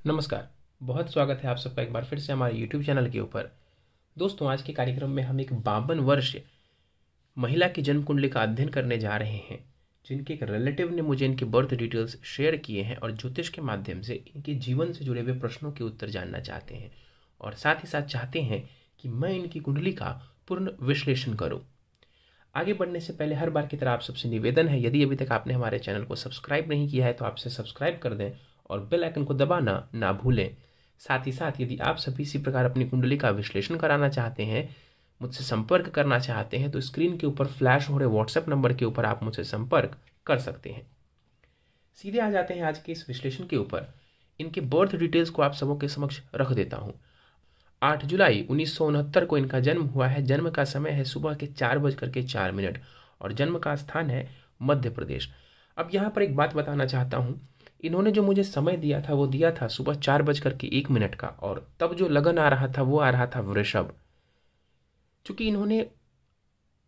नमस्कार। बहुत स्वागत है आप सबका एक बार फिर से हमारे यूट्यूब चैनल के ऊपर। दोस्तों, आज के कार्यक्रम में हम एक 52 वर्ष महिला की जन्म कुंडली का अध्ययन करने जा रहे हैं, जिनके एक रिलेटिव ने मुझे इनके बर्थ डिटेल्स शेयर किए हैं और ज्योतिष के माध्यम से इनके जीवन से जुड़े हुए प्रश्नों के उत्तर जानना चाहते हैं और साथ ही साथ चाहते हैं कि मैं इनकी कुंडली का पूर्ण विश्लेषण करूं। आगे बढ़ने से पहले हर बार की तरह आप सबसे निवेदन है, यदि अभी तक आपने हमारे चैनल को सब्सक्राइब नहीं किया है तो आपसे सब्सक्राइब कर दें और बेल आइकन को दबाना ना भूलें। साथ ही साथ यदि आप सभी इसी प्रकार अपनी कुंडली का विश्लेषण कराना चाहते हैं, मुझसे संपर्क करना चाहते हैं, तो स्क्रीन के ऊपर फ्लैश हो रहे व्हाट्सएप नंबर के ऊपर आप मुझसे संपर्क कर सकते हैं। सीधे आ जाते हैं आज के इस विश्लेषण के ऊपर। इनके बर्थ डिटेल्स को आप सबों के समक्ष रख देता हूँ। 8 जुलाई 1969 को इनका जन्म हुआ है। जन्म का समय है सुबह के 4:04 और जन्म का स्थान है मध्य प्रदेश। अब यहाँ पर एक बात बताना चाहता हूँ, इन्होंने जो मुझे समय दिया था वो दिया था सुबह 4:01 का, और तब जो लगन आ रहा था वो आ रहा था वृषभ। चूंकि इन्होंने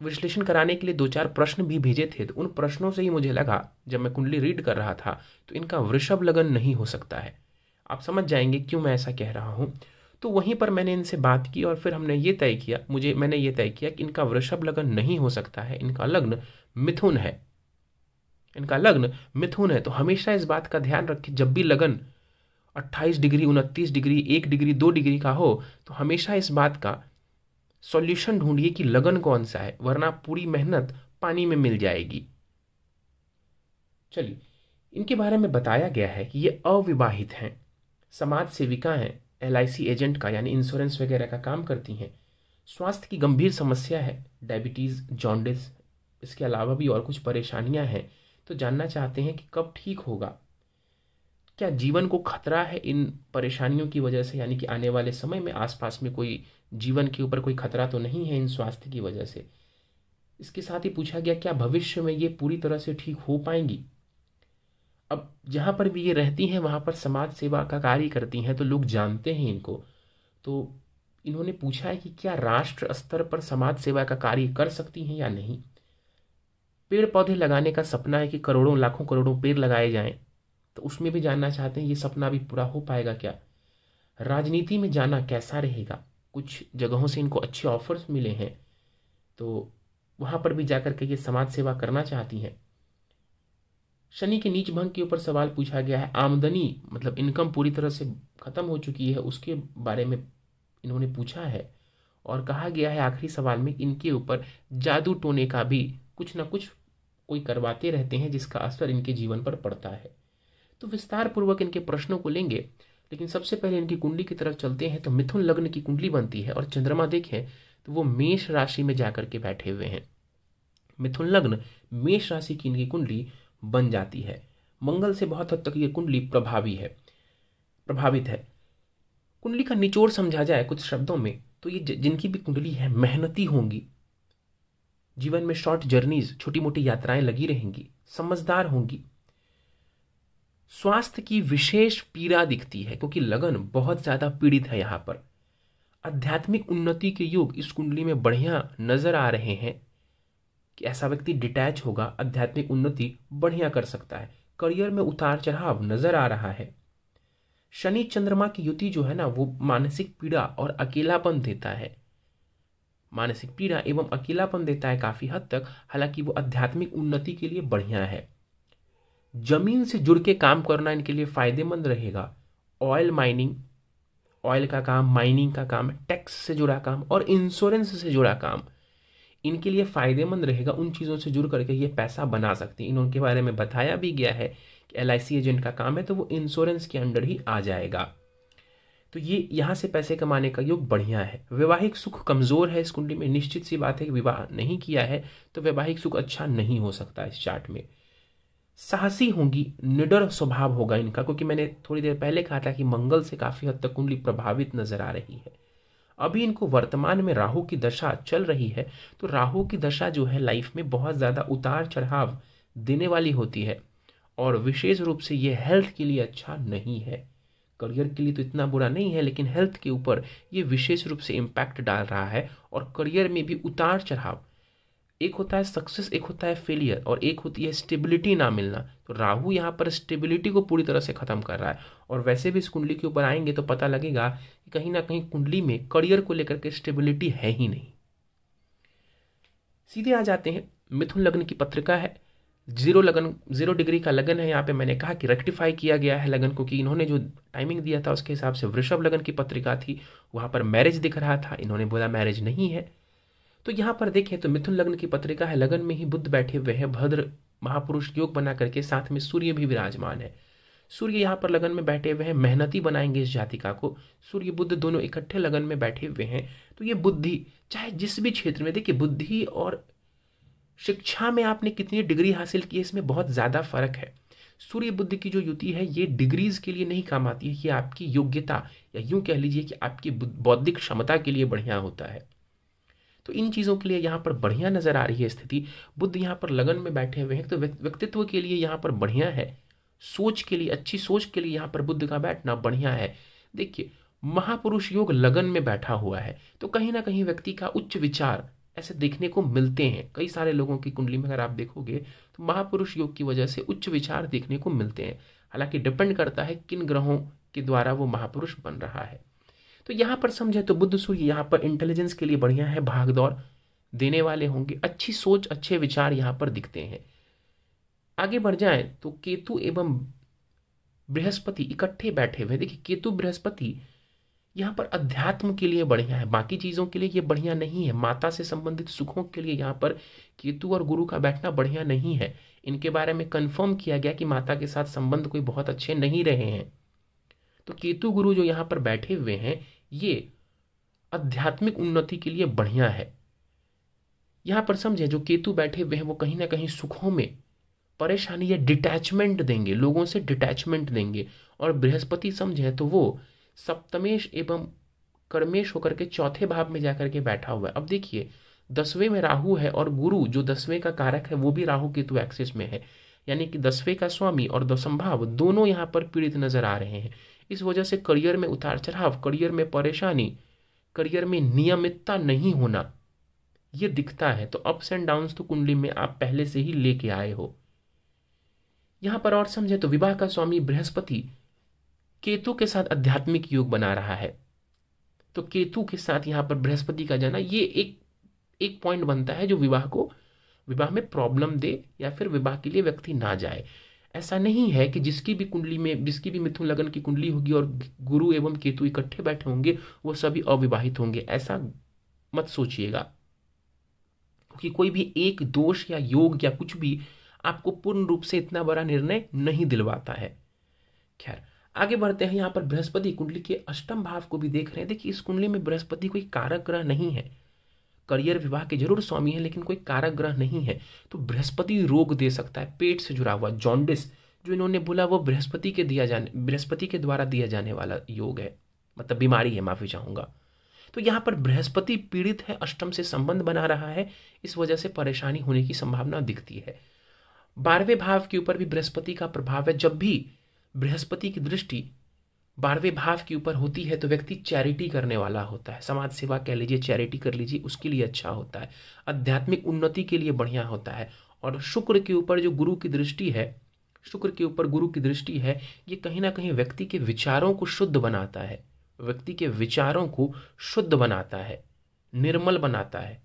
विश्लेषण कराने के लिए 2-4 प्रश्न भी भेजे थे, तो उन प्रश्नों से ही मुझे लगा, जब मैं कुंडली रीड कर रहा था, तो इनका वृषभ लगन नहीं हो सकता है। आप समझ जाएंगे क्यों मैं ऐसा कह रहा हूँ। तो वहीं पर मैंने इनसे बात की और फिर मैंने ये तय किया कि इनका वृषभ लगन नहीं हो सकता है, इनका लग्न मिथुन है। तो हमेशा इस बात का ध्यान रखें, जब भी लगन 28 डिग्री, 29 डिग्री, 1 डिग्री, 2 डिग्री का हो, तो हमेशा इस बात का सॉल्यूशन ढूंढिए कि लगन कौन सा है, वरना पूरी मेहनत पानी में मिल जाएगी। चलिए, इनके बारे में बताया गया है कि ये अविवाहित हैं, समाज सेविका हैं, LIC एजेंट का यानी इंश्योरेंस वगैरह का काम करती हैं। स्वास्थ्य की गंभीर समस्या है, डायबिटीज़, जॉन्डिस, इसके अलावा भी और कुछ परेशानियां हैं। तो जानना चाहते हैं कि कब ठीक होगा, क्या जीवन को खतरा है इन परेशानियों की वजह से, यानी कि आने वाले समय में आसपास में कोई जीवन के ऊपर कोई खतरा तो नहीं है इन स्वास्थ्य की वजह से। इसके साथ ही पूछा गया क्या भविष्य में ये पूरी तरह से ठीक हो पाएंगी। अब जहाँ पर भी ये रहती हैं वहाँ पर समाज सेवा का कार्य करती हैं, तो लोग जानते हैं इनको। तो इन्होंने पूछा है कि क्या राष्ट्र स्तर पर समाज सेवा का कार्य कर सकती हैं या नहीं। पेड़ पौधे लगाने का सपना है कि करोड़ों लाखों करोड़ों पेड़ लगाए जाएं, तो उसमें भी जानना चाहते हैं ये सपना भी पूरा हो पाएगा क्या। राजनीति में जाना कैसा रहेगा, कुछ जगहों से इनको अच्छे ऑफर्स मिले हैं, तो वहाँ पर भी जाकर के ये समाज सेवा करना चाहती हैं। शनि के नीच भंग के ऊपर सवाल पूछा गया है। आमदनी मतलब इनकम पूरी तरह से खत्म हो चुकी है, उसके बारे में इन्होंने पूछा है। और कहा गया है आखिरी सवाल में इनके ऊपर जादू टोने का भी कुछ ना कुछ कोई करवाते रहते हैं, जिसका असर इनके जीवन पर पड़ता है। तो विस्तार पूर्वक इनके प्रश्नों को लेंगे, लेकिन सबसे पहले इनकी कुंडली की तरफ चलते हैं। तो मिथुन लग्न की कुंडली बनती है और चंद्रमा देखें तो वो मेष राशि में जाकर के बैठे हुए हैं। मिथुन लग्न मेष राशि की इनकी कुंडली बन जाती है। मंगल से बहुत हद तक ये कुंडली प्रभावित है। कुंडली का निचोड़ समझा जाए कुछ शब्दों में, तो ये जिनकी भी कुंडली है मेहनती होंगी, जीवन में शॉर्ट जर्नीज, छोटी मोटी यात्राएं लगी रहेंगी, समझदार होंगी। स्वास्थ्य की विशेष पीड़ा दिखती है क्योंकि लगन बहुत ज्यादा पीड़ित है यहाँ पर। आध्यात्मिक उन्नति के योग इस कुंडली में बढ़िया नजर आ रहे हैं कि ऐसा व्यक्ति डिटैच होगा, आध्यात्मिक उन्नति बढ़िया कर सकता है। करियर में उतार चढ़ाव नजर आ रहा है। शनि चंद्रमा की युति जो है ना, वो मानसिक पीड़ा और अकेलापन देता है। मानसिक पीड़ा एवं अकेलापन देता है काफी हद तक, हालांकि वो आध्यात्मिक उन्नति के लिए बढ़िया है। जमीन से जुड़ के काम करना इनके लिए फायदेमंद रहेगा। ऑयल माइनिंग, ऑयल का काम, माइनिंग का काम, टैक्स से जुड़ा काम और इंश्योरेंस से जुड़ा काम इनके लिए फायदेमंद रहेगा। उन चीज़ों से जुड़ करके ये पैसा बना सकते हैं। इनके बारे में बताया भी गया है कि LIC एजेंट का काम है, तो वो इंश्योरेंस के अंडर ही आ जाएगा। तो ये यहाँ से पैसे कमाने का योग बढ़िया है। वैवाहिक सुख कमजोर है इस कुंडली में। निश्चित सी बात है कि विवाह नहीं किया है तो वैवाहिक सुख अच्छा नहीं हो सकता इस चार्ट में। साहसी होंगी, निडर स्वभाव होगा इनका, क्योंकि मैंने थोड़ी देर पहले कहा था कि मंगल से काफी हद तक कुंडली प्रभावित नजर आ रही है। अभी इनको वर्तमान में राहु की दशा चल रही है, तो राहु की दशा जो है लाइफ में बहुत ज्यादा उतार चढ़ाव देने वाली होती है, और विशेष रूप से ये हेल्थ के लिए अच्छा नहीं है। करियर के लिए तो इतना बुरा नहीं है, लेकिन हेल्थ के ऊपर ये विशेष रूप से इम्पैक्ट डाल रहा है और करियर में भी उतार चढ़ाव, एक होता है सक्सेस, एक होता है फेलियर, और एक होती है स्टेबिलिटी ना मिलना। तो राहु यहाँ पर स्टेबिलिटी को पूरी तरह से खत्म कर रहा है। और वैसे भी इस कुंडली के ऊपर आएंगे तो पता लगेगा कि कहीं ना कहीं कुंडली में करियर को लेकर के स्टेबिलिटी है ही नहीं। सीधे आ जाते हैं, मिथुन लग्न की पत्रिका है, 0 डिग्री का लगन है। यहाँ पे मैंने कहा कि रेक्टिफाई किया गया है लगन को, कि इन्होंने जो टाइमिंग दिया था उसके हिसाब से वृषभ लगन की पत्रिका थी, वहाँ पर मैरिज दिख रहा था, इन्होंने बोला मैरिज नहीं है। तो यहाँ पर देखें तो मिथुन लग्न की पत्रिका है, लगन में ही बुध बैठे हुए हैं, भद्र महापुरुष योग बना करके, साथ में सूर्य भी विराजमान है। सूर्य यहाँ पर लगन में बैठे हुए हैं, मेहनती बनाएंगे इस जातिका को। सूर्य बुध दोनों इकट्ठे लगन में बैठे हुए हैं, तो ये बुद्धि, चाहे जिस भी क्षेत्र में, देखिए बुद्धि और शिक्षा में आपने कितनी डिग्री हासिल की है, इसमें बहुत ज़्यादा फर्क है। सूर्य बुध की जो युति है ये डिग्रीज के लिए नहीं काम आती है, ये आपकी योग्यता या यूं कह लीजिए कि आपकी बौद्धिक क्षमता के लिए बढ़िया होता है। तो इन चीज़ों के लिए यहाँ पर बढ़िया नजर आ रही है स्थिति। बुध यहाँ पर लगन में बैठे हुए हैं, तो व्यक्तित्व के लिए यहाँ पर बढ़िया है, सोच के लिए, अच्छी सोच के लिए यहाँ पर बुध का बैठना बढ़िया है। देखिए महापुरुष योग लगन में बैठा हुआ है, तो कहीं ना कहीं व्यक्ति का उच्च विचार ऐसे देखने को मिलते हैं। कई सारे लोगों की कुंडली में अगर आप देखोगे तो महापुरुष योग की वजह से उच्च विचार देखने को मिलते हैं। हालांकि डिपेंड करता है किन ग्रहों के द्वारा वो महापुरुष बन रहा है। तो यहाँ पर समझे तो बुध सूर्य यहाँ पर इंटेलिजेंस के लिए बढ़िया है, भागदौड़ देने वाले होंगे, अच्छी सोच अच्छे विचार यहाँ पर दिखते हैं। आगे बढ़ जाए तो केतु एवं बृहस्पति इकट्ठे बैठे हुए। देखिए केतु बृहस्पति यहाँ पर अध्यात्म के लिए बढ़िया है, बाकी चीजों के लिए ये बढ़िया नहीं है। माता से संबंधित सुखों के लिए यहाँ पर केतु और गुरु का बैठना बढ़िया नहीं है। इनके बारे में कंफर्म किया गया कि माता के साथ संबंध कोई बहुत अच्छे नहीं रहे हैं। तो केतु गुरु जो यहाँ पर बैठे हुए हैं ये आध्यात्मिक उन्नति के लिए बढ़िया है। यहाँ पर समझे जो केतु बैठे हुए हैं वो कहीं ना कहीं सुखों में परेशानी या डिटैचमेंट देंगे, लोगों से डिटैचमेंट देंगे। और बृहस्पति समझे तो वो सप्तमेश एवं कर्मेश होकर के चौथे भाव में जाकर के बैठा हुआ है। अब देखिए 10वें में राहु है और गुरु जो 10वें का कारक है वो भी राहु केतु एक्सिस में है, यानी कि 10वें का स्वामी और दशम भाव दोनों यहाँ पर पीड़ित नजर आ रहे हैं। इस वजह से करियर में उतार चढ़ाव, करियर में परेशानी, करियर में नियमितता नहीं होना ये दिखता है। तो अप्स एंड डाउन्स तो कुंडली में आप पहले से ही लेके आए हो। यहां पर और समझे तो विवाह का स्वामी बृहस्पति केतु के साथ आध्यात्मिक योग बना रहा है, तो केतु के साथ यहां पर बृहस्पति का जाना ये एक पॉइंट बनता है जो विवाह में प्रॉब्लम दे या फिर विवाह के लिए व्यक्ति ना जाए। ऐसा नहीं है कि जिसकी भी मिथुन लगन की कुंडली होगी और गुरु एवं केतु इकट्ठे बैठे होंगे वो सभी अविवाहित होंगे, ऐसा मत सोचिएगा। क्योंकि कोई भी एक दोष या योग या कुछ भी आपको पूर्ण रूप से इतना बड़ा निर्णय नहीं दिलवाता है। खैर आगे बढ़ते हैं। यहाँ पर बृहस्पति कुंडली के अष्टम भाव को भी देख रहे हैं। देखिए इस कुंडली में बृहस्पति कोई कारक ग्रह नहीं है, करियर विवाह के जरूर स्वामी है लेकिन कोई कारक ग्रह नहीं है। तो बृहस्पति रोग दे सकता है, पेट से जुड़ा हुआ जॉन्डिस जो इन्होंने बोला वो बृहस्पति के द्वारा दिया जाने वाला योग है, मतलब बीमारी है, माफी चाहूंगा। तो यहाँ पर बृहस्पति पीड़ित है, अष्टम से संबंध बना रहा है, इस वजह से परेशानी होने की संभावना दिखती है। 12वें भाव के ऊपर भी बृहस्पति का प्रभाव है। जब भी बृहस्पति की दृष्टि 12वें भाव के ऊपर होती है तो व्यक्ति चैरिटी करने वाला होता है, समाज सेवा कह लीजिए, चैरिटी कर लीजिए, उसके लिए अच्छा होता है, आध्यात्मिक उन्नति के लिए बढ़िया होता है। और शुक्र के ऊपर जो गुरु की दृष्टि है, शुक्र के ऊपर गुरु की दृष्टि है, ये कहीं ना कहीं व्यक्ति के विचारों को शुद्ध बनाता है, व्यक्ति के विचारों को शुद्ध बनाता है, निर्मल बनाता है।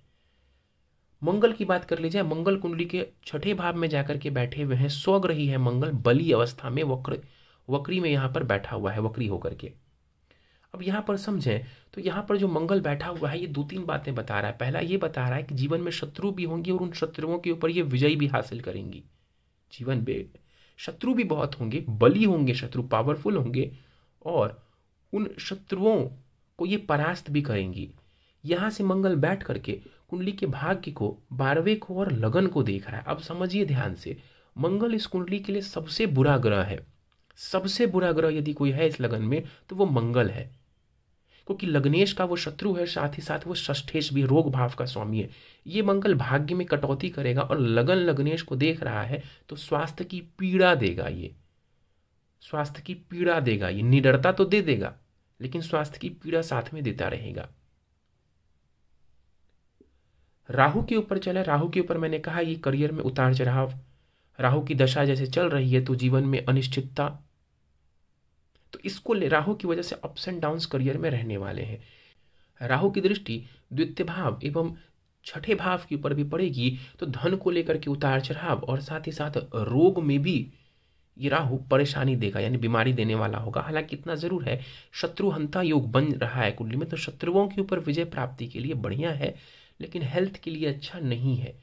मंगल की बात कर लीजिए, मंगल कुंडली के छठे भाव में जाकर के बैठे हुए हैं, स्वग्रही है मंगल, बली अवस्था में वक्री में यहाँ पर बैठा हुआ है, वक्री होकर के। अब यहाँ पर समझें तो यहाँ पर जो मंगल बैठा हुआ है ये 2-3 बातें बता रहा है। पहला ये बता रहा है कि जीवन में शत्रु भी होंगे और उन शत्रुओं के ऊपर ये विजय भी हासिल करेंगी। जीवन में शत्रु भी बहुत होंगे, बली होंगे, शत्रु पावरफुल होंगे और उन शत्रुओं को ये परास्त भी करेंगी। यहां से मंगल बैठ करके कुंडली के भाग्य को 12वें को और लगन को देख रहा है। अब समझिए ध्यान से, मंगल इस कुंडली के लिए सबसे बुरा ग्रह है। सबसे बुरा ग्रह यदि कोई है इस लगन में तो वो मंगल है, क्योंकि लग्नेश का वो शत्रु है, साथ ही साथ वो षष्ठेश भी रोग भाव का स्वामी है। ये मंगल भाग्य में कटौती करेगा और लगन लग्नेश को देख रहा है तो स्वास्थ्य की पीड़ा देगा। ये स्वास्थ्य की पीड़ा देगा, ये निडरता तो दे देगा लेकिन स्वास्थ्य की पीड़ा साथ में देता रहेगा। राहु के ऊपर चले, राहु के ऊपर मैंने कहा ये करियर में उतार चढ़ाव, राहु की दशा जैसे चल रही है तो जीवन में अनिश्चितता, तो इसको ले राहु की वजह से अप्स एंड डाउन्स करियर में रहने वाले हैं। राहु की दृष्टि द्वितीय भाव एवं छठे भाव के ऊपर भी पड़ेगी तो धन को लेकर के उतार चढ़ाव और साथ ही साथ रोग में भी ये राहु परेशानी देगा, यानी बीमारी देने वाला होगा। हालांकि इतना जरूर है, शत्रुहंता योग बन रहा है कुंडली में, तो शत्रुओं के ऊपर विजय प्राप्ति के लिए बढ़िया है, लेकिन हेल्थ के लिए अच्छा नहीं है।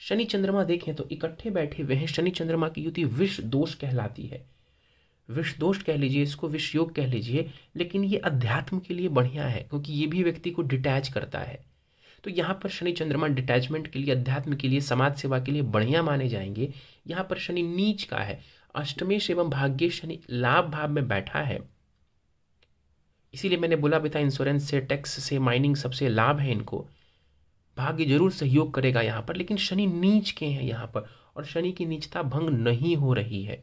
शनि चंद्रमा देखें तो इकट्ठे बैठे हुए हैं। शनि चंद्रमा की युति विष दोष कहलाती है, विष दोष कह लीजिए इसको, विष योग कह लीजिए, लेकिन ये अध्यात्म के लिए बढ़िया है क्योंकि ये भी व्यक्ति को डिटैच करता है। तो यहाँ पर शनि चंद्रमा डिटैचमेंट के लिए, अध्यात्म के लिए, समाज सेवा के लिए बढ़िया माने जाएंगे। यहाँ पर शनि नीच का है, अष्टमेश एवं भाग्य शनि लाभ भाव में बैठा है, इसीलिए मैंने बोला भी था इंश्योरेंस से, टैक्स से, माइनिंग सबसे लाभ है इनको। भाग्य जरूर सहयोग करेगा यहाँ पर, लेकिन शनि नीच के हैं यहाँ पर, और शनि की नीचता भंग नहीं हो रही है,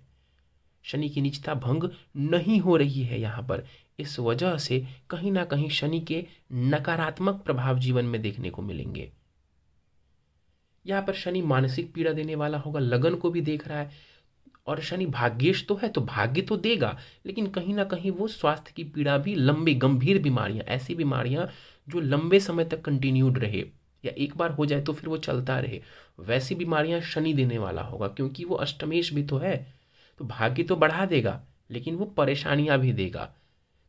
शनि की नीचता भंग नहीं हो रही है यहाँ पर। इस वजह से कहीं ना कहीं शनि के नकारात्मक प्रभाव जीवन में देखने को मिलेंगे। यहाँ पर शनि मानसिक पीड़ा देने वाला होगा, लगन को भी देख रहा है, और शनि भाग्येश तो है तो भाग्य तो देगा, लेकिन कहीं ना कहीं वो स्वास्थ्य की पीड़ा भी, लंबी गंभीर बीमारियां, ऐसी बीमारियां जो लंबे समय तक कंटिन्यूड रहे या एक बार हो जाए तो फिर वो चलता रहे, वैसी बीमारियां शनि देने वाला होगा, क्योंकि वो अष्टमेश भी तो है। तो भाग्य तो बढ़ा देगा लेकिन वो परेशानियां भी देगा,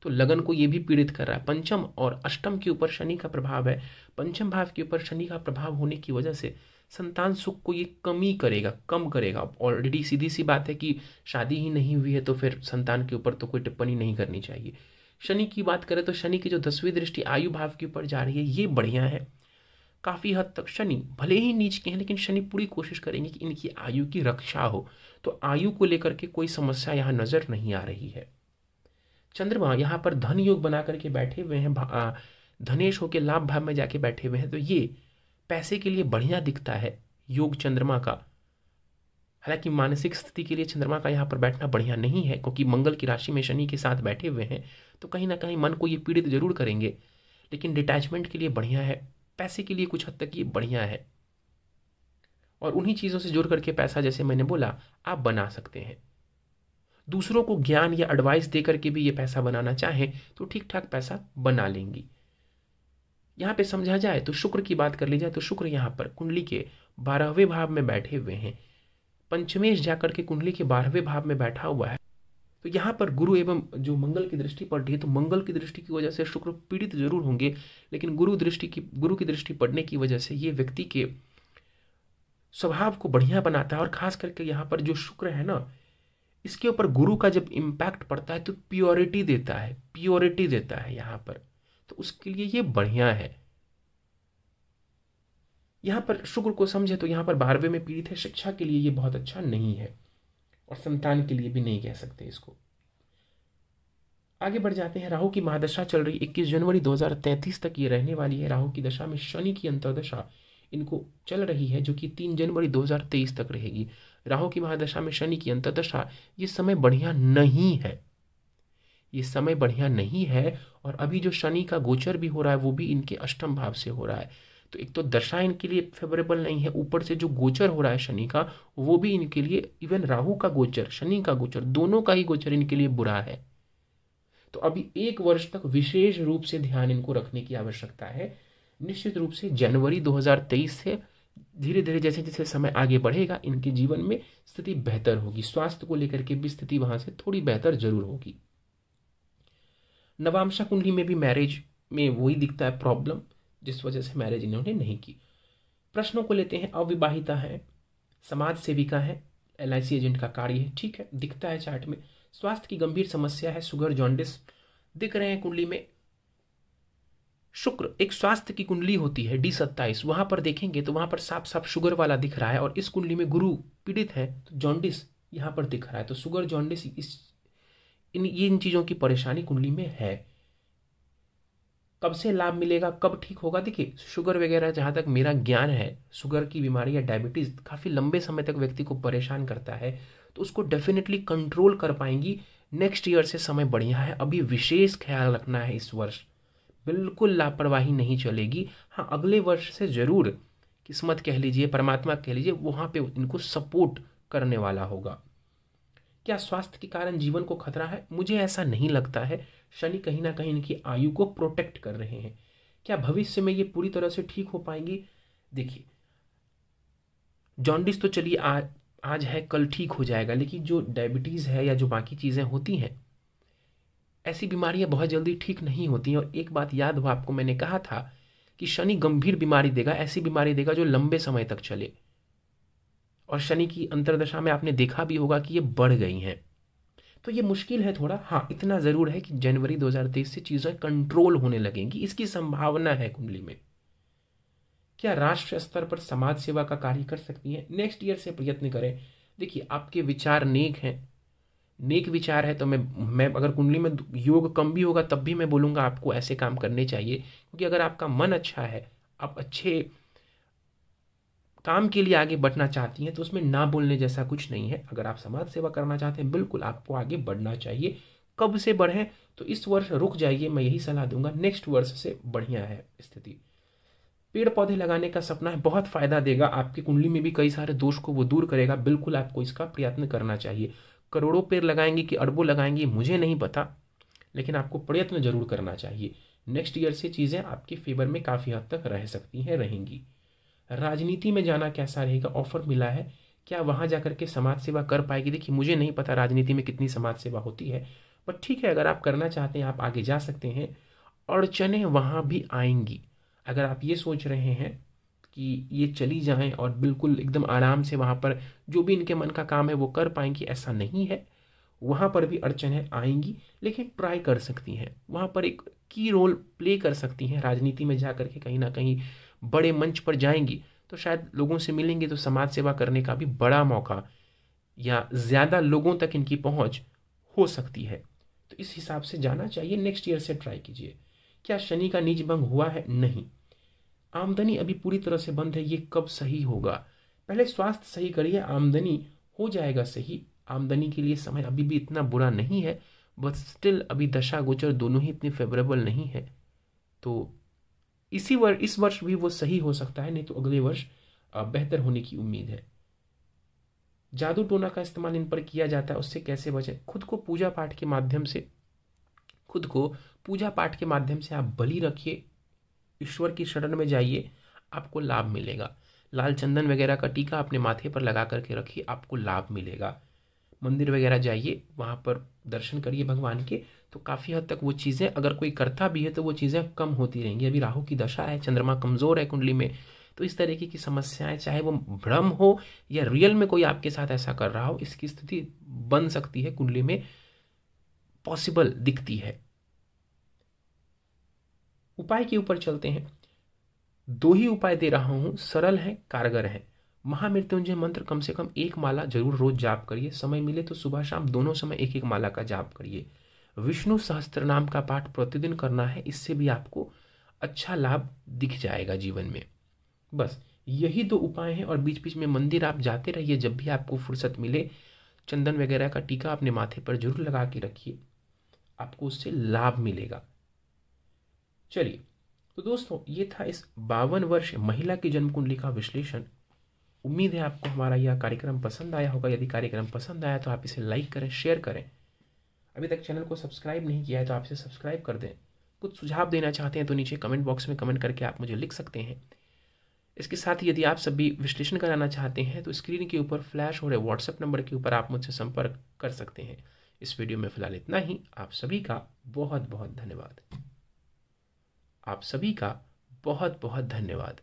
तो लगन को ये भी पीड़ित कर रहा है। पंचम और अष्टम के ऊपर शनि का प्रभाव है, पंचम भाव के ऊपर शनि का प्रभाव होने की वजह से संतान सुख को ये कमी करेगा, कम करेगा। ऑलरेडी सीधी सी बात है कि शादी ही नहीं हुई है तो फिर संतान के ऊपर तो कोई टिप्पणी नहीं करनी चाहिए। शनि की बात करें तो शनि की जो 10वीं दृष्टि आयु भाव के ऊपर जा रही है ये बढ़िया है काफी हद तक। शनि भले ही नीच के हैं लेकिन शनि पूरी कोशिश करेंगे कि इनकी आयु की रक्षा हो, तो आयु को लेकर के कोई समस्या यहाँ नजर नहीं आ रही है। चंद्रमा यहाँ पर धन योग बना करके बैठे हुए हैं, धनेश होके लाभ भाव में जाके बैठे हुए हैं, तो ये पैसे के लिए बढ़िया दिखता है योग चंद्रमा का। हालांकि मानसिक स्थिति के लिए चंद्रमा का यहाँ पर बैठना बढ़िया नहीं है, क्योंकि मंगल की राशि में शनि के साथ बैठे हुए हैं, तो कहीं ना कहीं मन को ये पीड़ित जरूर करेंगे, लेकिन डिटैचमेंट के लिए बढ़िया है, पैसे के लिए कुछ हद तक ये बढ़िया है। और उन्हीं चीजों से जुड़ करके पैसा, जैसे मैंने बोला, आप बना सकते हैं। दूसरों को ज्ञान या एडवाइस दे करके भी ये पैसा बनाना चाहें तो ठीक ठाक पैसा बना लेंगी। यहाँ पे समझा जाए तो शुक्र की बात कर ली जाए तो शुक्र यहाँ पर कुंडली के 12वें भाव में बैठे हुए हैं, पंचमेश जाकर के कुंडली के 12वें भाव में बैठा हुआ है। तो यहाँ पर गुरु एवं जो मंगल की दृष्टि पड़ रही है, तो मंगल की दृष्टि की वजह से शुक्र पीड़ित जरूर होंगे, लेकिन गुरु की दृष्टि पड़ने की वजह से ये व्यक्ति के स्वभाव को बढ़िया बनाता है। और खास करके यहाँ पर जो शुक्र है ना, इसके ऊपर गुरु का जब इम्पैक्ट पड़ता है तो प्योरिटी देता है यहाँ पर, तो उसके लिए ये बढ़िया है। यहाँ पर शुक्र को समझे तो यहाँ पर 12वें में पीड़ित है, शिक्षा के लिए ये बहुत अच्छा नहीं है, और संतान के लिए भी नहीं कह सकते इसको। आगे बढ़ जाते हैं। राहु की महादशा चल रही 21 जनवरी 2033 तक ये रहने वाली है। राहु की दशा में शनि की अंतर्दशा इनको चल रही है, जो कि 3 जनवरी 2023 तक रहेगी। राहु की महादशा में शनि की अंतर्दशा, ये समय बढ़िया नहीं है, और अभी जो शनि का गोचर भी हो रहा है वो भी इनके अष्टम भाव से हो रहा है, तो एक तो दशा इनके लिए फेवरेबल नहीं है, ऊपर से जो गोचर हो रहा है शनि का वो भी इनके लिए, इवन राहु का गोचर, शनि का गोचर, दोनों का ही गोचर इनके लिए बुरा है। तो अभी 1 वर्ष तक विशेष रूप से ध्यान इनको रखने की आवश्यकता है। निश्चित रूप से जनवरी 2023 से धीरे धीरे जैसे जैसे समय आगे बढ़ेगा इनके जीवन में स्थिति बेहतर होगी, स्वास्थ्य को लेकर के भी स्थिति वहां से थोड़ी बेहतर जरूर होगी। नवांशा कुंडली में भी मैरिज में वही दिखता है प्रॉब्लम, जिस वजह से मैरिज इन्होंने नहीं की। प्रश्नों को लेते हैं। अविवाहिता है, समाज सेविका है, LIC एजेंट का कार्य है, ठीक है, दिखता है चार्ट में। स्वास्थ्य की गंभीर समस्या है, शुगर, जॉन्डिस दिख रहे हैं कुंडली में। शुक्र एक स्वास्थ्य की कुंडली होती है D27, वहां पर देखेंगे तो वहां पर साफ साफ शुगर वाला दिख रहा है, और इस कुंडली में गुरु पीड़ित है तो जॉन्डिस यहां पर दिख रहा है। तो शुगर, जॉन्डिस, इन चीजों की परेशानी कुंडली में है। कब से लाभ मिलेगा, कब ठीक होगा? देखिए, शुगर वगैरह, जहां तक मेरा ज्ञान है, शुगर की बीमारी या डायबिटीज काफी लंबे समय तक व्यक्ति को परेशान करता है, तो उसको डेफिनेटली कंट्रोल कर पाएंगी। नेक्स्ट ईयर से समय बढ़िया है, अभी विशेष ख्याल रखना है। इस वर्ष बिल्कुल लापरवाही नहीं चलेगी। हाँ, अगले वर्ष से जरूर किस्मत कह लीजिए, परमात्मा कह लीजिए, वहाँ पे इनको सपोर्ट करने वाला होगा। क्या स्वास्थ्य के कारण जीवन को खतरा है? मुझे ऐसा नहीं लगता है। शनि कहीं ना कहीं इनकी आयु को प्रोटेक्ट कर रहे हैं। क्या भविष्य में ये पूरी तरह से ठीक हो पाएंगी? देखिए, जॉन्डिस तो चलिए आज है, कल ठीक हो जाएगा, लेकिन जो डायबिटीज़ है या जो बाकी चीज़ें होती हैं, ऐसी बीमारियां बहुत जल्दी ठीक नहीं होती हैं। और एक बात याद हो आपको, मैंने कहा था कि शनि गंभीर बीमारी देगा, ऐसी बीमारी देगा जो लंबे समय तक चले। और शनि की अंतर्दशा में आपने देखा भी होगा कि ये बढ़ गई हैं, तो ये मुश्किल है थोड़ा। हाँ, इतना ज़रूर है कि जनवरी 2023 से चीज़ें कंट्रोल होने लगेंगी, इसकी संभावना है कुंडली में। क्या राष्ट्र स्तर पर समाज सेवा का कार्य कर सकती है? नेक्स्ट ईयर से प्रयत्न करें। देखिए, आपके विचार नेक हैं, नेक विचार है, तो मैं अगर कुंडली में योग कम भी होगा तब भी मैं बोलूँगा आपको ऐसे काम करने चाहिए, क्योंकि अगर आपका मन अच्छा है, आप अच्छे काम के लिए आगे बढ़ना चाहती हैं, तो उसमें ना बोलने जैसा कुछ नहीं है। अगर आप समाज सेवा करना चाहते हैं, बिल्कुल आपको आगे बढ़ना चाहिए। कब से बढ़ें? तो इस वर्ष रुक जाइए, मैं यही सलाह दूंगा। नेक्स्ट वर्ष से बढ़िया है स्थिति। पेड़ पौधे लगाने का सपना है, बहुत फायदा देगा। आपकी कुंडली में भी कई सारे दोष को वो दूर करेगा। बिल्कुल आपको इसका प्रयत्न करना चाहिए। करोड़ों पेड़ लगाएंगे कि अरबों लगाएंगे मुझे नहीं पता, लेकिन आपको प्रयत्न जरूर करना चाहिए। नेक्स्ट ईयर से चीज़ें आपके फेवर में काफ़ी हद तक रह सकती हैं, रहेंगी। राजनीति में जाना कैसा रहेगा? ऑफर मिला है, क्या वहां जाकर के समाज सेवा कर पाएगी? देखिए, मुझे नहीं पता राजनीति में कितनी समाज सेवा होती है, पर ठीक है, अगर आप करना चाहते हैं आप आगे जा सकते हैं। अड़चने वहां भी आएंगी। अगर आप ये सोच रहे हैं कि ये चली जाएं और बिल्कुल एकदम आराम से वहां पर जो भी इनके मन का काम है वो कर पाएंगी, ऐसा नहीं है। वहां पर भी अड़चनें आएंगी, लेकिन ट्राई कर सकती हैं, वहां पर एक की रोल प्ले कर सकती हैं। राजनीति में जाकर के कहीं ना कहीं बड़े मंच पर जाएंगी तो शायद लोगों से मिलेंगे, तो समाज सेवा करने का भी बड़ा मौका या ज़्यादा लोगों तक इनकी पहुंच हो सकती है। तो इस हिसाब से जाना चाहिए। नेक्स्ट ईयर से ट्राई कीजिए। क्या शनि का नीच भंग हुआ है? नहीं। आमदनी अभी पूरी तरह से बंद है, ये कब सही होगा? पहले स्वास्थ्य सही करिए, आमदनी हो जाएगा सही। आमदनी के लिए समय अभी भी इतना बुरा नहीं है, बट स्टिल अभी दशा गोचर दोनों ही इतने फेवरेबल नहीं है। तो इस वर्ष भी वो सही हो सकता है, नहीं तो अगले वर्ष बेहतर होने की उम्मीद है। जादू टोना का इस्तेमाल इन पर किया जाता है, उससे कैसे बचें? खुद को पूजा पाठ के माध्यम से आप बलि रखिए, ईश्वर की शरण में जाइए, आपको लाभ मिलेगा। लाल चंदन वगैरह का टीका अपने माथे पर लगा करके रखिए, आपको लाभ मिलेगा। मंदिर वगैरह जाइए, वहाँ पर दर्शन करिए भगवान के, तो काफ़ी हद तक वो चीज़ें, अगर कोई करता भी है तो वो चीज़ें कम होती रहेंगी। अभी राहु की दशा है, चंद्रमा कमज़ोर है कुंडली में, तो इस तरीके की समस्याएं, चाहे वो भ्रम हो या रियल में कोई आपके साथ ऐसा कर रहा हो, इसकी स्थिति बन सकती है, कुंडली में पॉसिबल दिखती है। उपाय के ऊपर चलते हैं। 2 ही उपाय दे रहा हूं, सरल है, कारगर है। महामृत्युंजय मंत्र कम से कम 1 माला जरूर रोज जाप करिए। समय मिले तो सुबह शाम दोनों समय 1-1 माला का जाप करिए। विष्णु सहस्त्र नाम का पाठ प्रतिदिन करना है, इससे भी आपको अच्छा लाभ दिख जाएगा जीवन में। बस यही 2 उपाय हैं, और बीच बीच में मंदिर आप जाते रहिए, जब भी आपको फुर्सत मिले चंदन वगैरह का टीका अपने माथे पर जरूर लगा के रखिए, आपको उससे लाभ मिलेगा। चलिए, तो दोस्तों ये था इस 52 वर्ष महिला की जन्म कुंडली का विश्लेषण। उम्मीद है आपको हमारा यह कार्यक्रम पसंद आया होगा। यदि कार्यक्रम पसंद आया तो आप इसे लाइक करें, शेयर करें। अभी तक चैनल को सब्सक्राइब नहीं किया है तो आप इसे सब्सक्राइब कर दें। कुछ सुझाव देना चाहते हैं तो नीचे कमेंट बॉक्स में कमेंट करके आप मुझे लिख सकते हैं। इसके साथ ही यदि आप सभी विश्लेषण कराना चाहते हैं तो स्क्रीन के ऊपर फ्लैश हो रहे व्हाट्सएप नंबर के ऊपर आप मुझसे संपर्क कर सकते हैं। इस वीडियो में फिलहाल इतना ही। आप सभी का बहुत बहुत धन्यवाद।